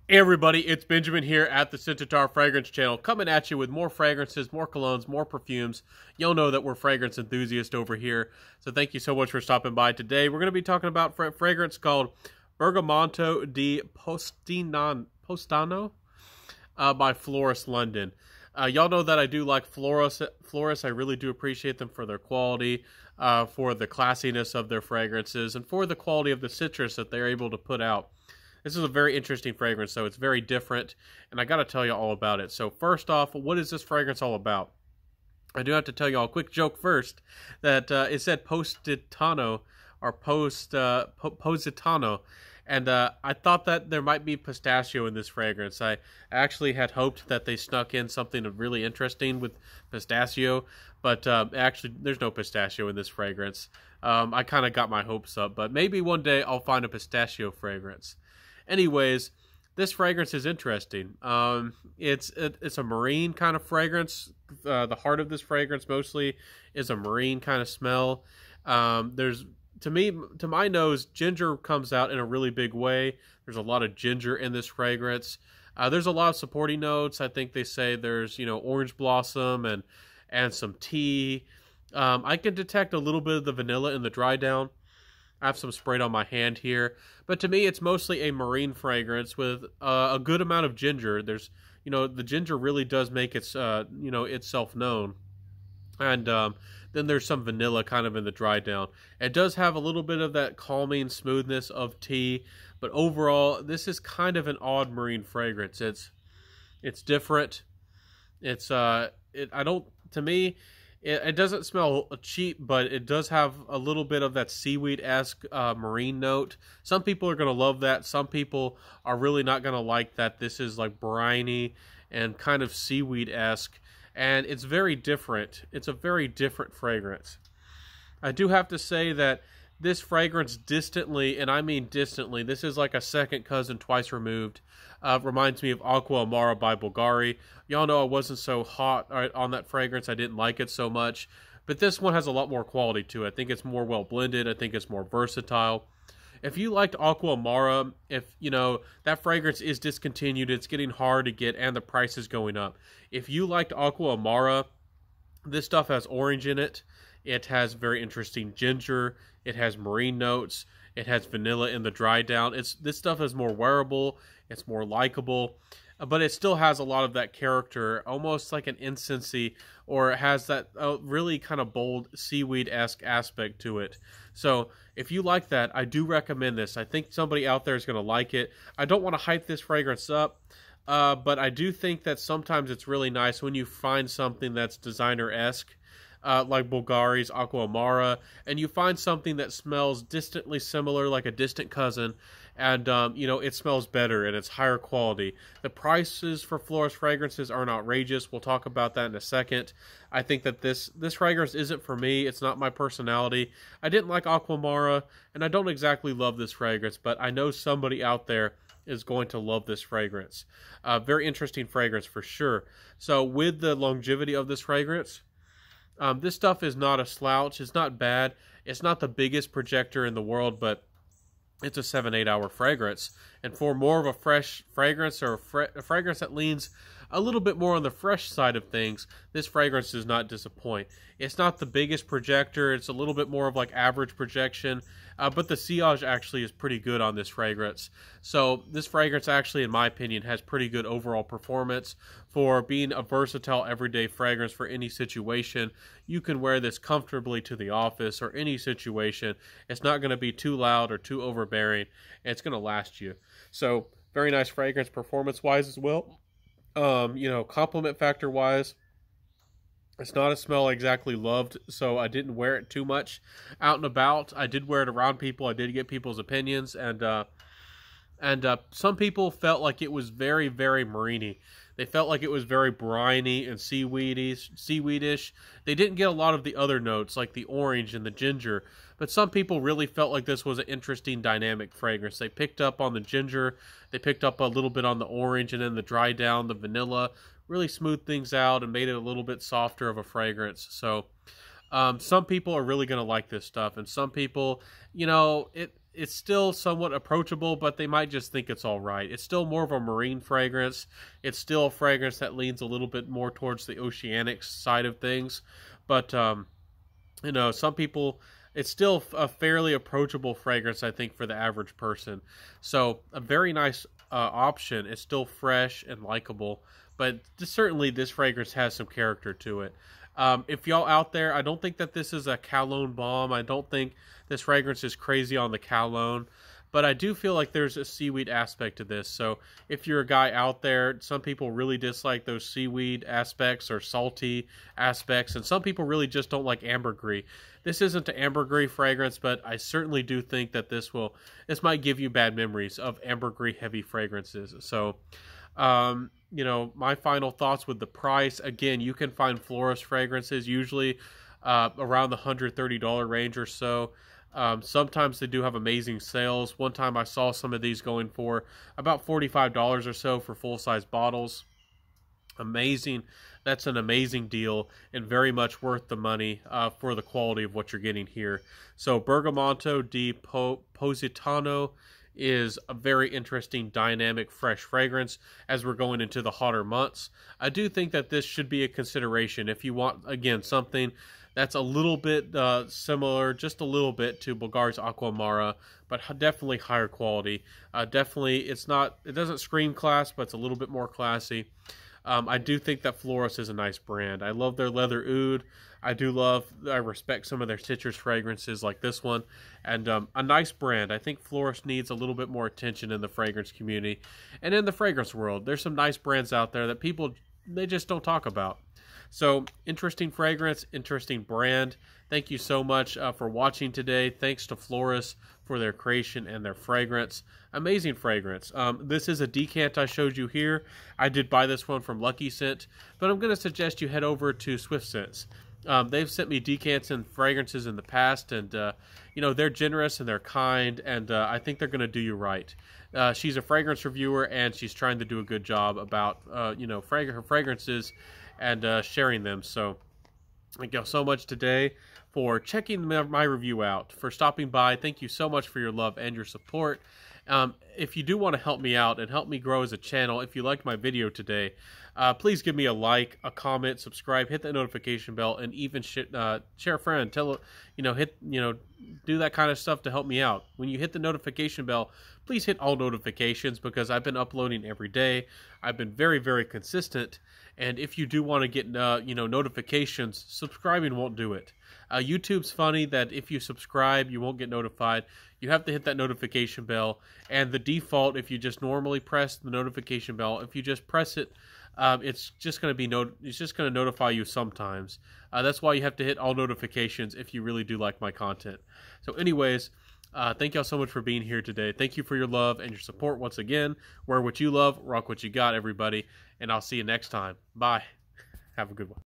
Hey everybody, it's Benjamin here at the Centaur Fragrance Channel, coming at you with more fragrances, more colognes, more perfumes. You'll know that we're fragrance enthusiasts over here, so thank you so much for stopping by today. We're going to be talking about fragrance called Bergamotto di Positano by Florist London. Y'all know that I do like florists. I really do appreciate them for their quality, for the classiness of their fragrances, and for the quality of the citrus that they're able to put out. This is a very interesting fragrance, so it's very different, and I got to tell you all about it. So first off, what is this fragrance all about? I do have to tell you all a quick joke first, that it said Positano, or Positano, and I thought that there might be pistachio in this fragrance. I actually had hoped that they snuck in something really interesting with pistachio, but actually there's no pistachio in this fragrance. I kind of got my hopes up, but maybe one day I'll find a pistachio fragrance. Anyways, this fragrance is interesting. It's a marine kind of fragrance. The heart of this fragrance mostly is a marine kind of smell. To my nose, ginger comes out in a really big way. There's a lot of ginger in this fragrance. There's a lot of supporting notes. I think they say there's orange blossom and some tea. I can detect a little bit of the vanilla in the dry down. I have some sprayed on my hand here, but to me, it's mostly a marine fragrance with a good amount of ginger. There's, the ginger really does make its, itself known, and then there's some vanilla kind of in the dry down. It does have a little bit of that calming smoothness of tea, but overall, this is kind of an odd marine fragrance. It's different. To me. It doesn't smell cheap, but it does have a little bit of that seaweed-esque marine note. Some people are going to love that. Some people are really not going to like that. This is like briny and kind of seaweed-esque, and it's very different. It's a very different fragrance. I do have to say that this fragrance distantly, and I mean distantly, this is like a second cousin twice removed. Reminds me of Aqua Amara by Bulgari. Y'all know I wasn't so hot on that fragrance. I didn't like it so much. But this one has a lot more quality to it. I think it's more well blended. I think it's more versatile. If you liked Aqua Amara, that fragrance is discontinued. It's getting hard to get and the price is going up. If you liked Aqua Amara, this stuff has orange in it. It has very interesting ginger. It has marine notes. It has vanilla in the dry down. This stuff is more wearable. It's more likable, but it still has a lot of that character, almost like an incensey, or it has that really kind of bold seaweed-esque aspect to it. So if you like that, I do recommend this. I think somebody out there is going to like it. I don't want to hype this fragrance up, but I do think that sometimes it's really nice when you find something that's designer-esque, like Bulgari's Aqua Amara, and you find something that smells distantly similar, like a distant cousin, and it smells better and it's higher quality. The prices for florist fragrances aren't outrageous. We'll talk about that in a second. I think that this fragrance isn't for me. It's not my personality. I didn't like Aqua Amara, and I don't exactly love this fragrance, but I know somebody out there is going to love this fragrance. Very interesting fragrance for sure. So with the longevity of this fragrance, this stuff is not a slouch. It's not bad. It's not the biggest projector in the world, but it's a 7-8 hour fragrance. And for more of a fresh fragrance, or a fragrance that leans a little bit more on the fresh side of things, this fragrance does not disappoint. It's not the biggest projector. It's a little bit more of like average projection, but the sillage actually is pretty good on this fragrance. So this fragrance actually, in my opinion, has pretty good overall performance for being a versatile everyday fragrance for any situation. You can wear this comfortably to the office or any situation. It's not going to be too loud or too overbearing. It's going to last you. So very nice fragrance performance-wise as well. Compliment factor-wise, it's not a smell I exactly loved, so I didn't wear it too much out and about. I did wear it around people. I did get people's opinions, and some people felt like it was very, very marine-y. They felt like it was very briny and seaweedish. They didn't get a lot of the other notes, like the orange and the ginger, but some people really felt like this was an interesting dynamic fragrance. They picked up on the ginger, they picked up a little bit on the orange, and then the dry down, the vanilla, really smoothed things out and made it a little bit softer of a fragrance. So Some people are really going to like this stuff, and some people, it's still somewhat approachable, but they might just think it's all right. It's still more of a marine fragrance. It's still a fragrance that leans a little bit more towards the oceanic side of things, but some people, it's still a fairly approachable fragrance, I think, for the average person. So a very nice option. It's still fresh and likable, but certainly this fragrance has some character to it. If y'all out there, I don't think that this is a cologne bomb. I don't think this fragrance is crazy on the cologne, but I do feel like there's a seaweed aspect to this. So if you're a guy out there, some people really dislike those seaweed aspects or salty aspects, and some people really just don't like ambergris. This isn't an ambergris fragrance, but I certainly do think that this might give you bad memories of ambergris heavy fragrances. So my final thoughts with the price. Again, you can find florist fragrances usually around the $130 range or so. Sometimes they do have amazing sales. One time I saw some of these going for about $45 or so for full-size bottles. Amazing. That's an amazing deal and very much worth the money for the quality of what you're getting here. So Bergamotto di Positano is a very interesting, dynamic, fresh fragrance as we're going into the hotter months. I do think that this should be a consideration if you want, again, something that's a little bit similar, just a little bit, to Bulgari's Aquamara, but definitely higher quality. Definitely, it doesn't scream class, but it's a little bit more classy. I do think that Florist is a nice brand. I love their leather oud. I respect some of their citrus fragrances like this one. And a nice brand. I think Florist needs a little bit more attention in the fragrance community. And in the fragrance world, there's some nice brands out there that they just don't talk about. So, interesting fragrance, interesting brand. Thank you so much for watching today. Thanks to Florist for their creation and their fragrance. Amazing fragrance. This is a decant I showed you here. I did buy this one from Lucky Scent, but I'm going to suggest you head over to Swift Scents. They've sent me decants and fragrances in the past, and they're generous and they're kind, and I think they're going to do you right. She's a fragrance reviewer, and she's trying to do a good job about her fragrances and sharing them. So thank you so much today for checking my review out, for stopping by. Thank you so much for your love and your support. If you do want to help me out and help me grow as a channel, if you liked my video today, please give me a like, a comment, subscribe, hit that notification bell, and even share a friend. Do that kind of stuff to help me out. When you hit the notification bell, please hit all notifications, because I've been uploading every day. I've been very, very consistent. And if you do want to get notifications, subscribing won't do it. YouTube's funny that if you subscribe, you won't get notified. You have to hit that notification bell. And the default, if you just normally press the notification bell, if you just press it, it's just going to notify you sometimes. That's why you have to hit all notifications if you really do like my content. So anyways, thank y'all so much for being here today. Thank you for your love and your support once again. Wear what you love, rock what you got, everybody. And I'll see you next time. Bye. Have a good one.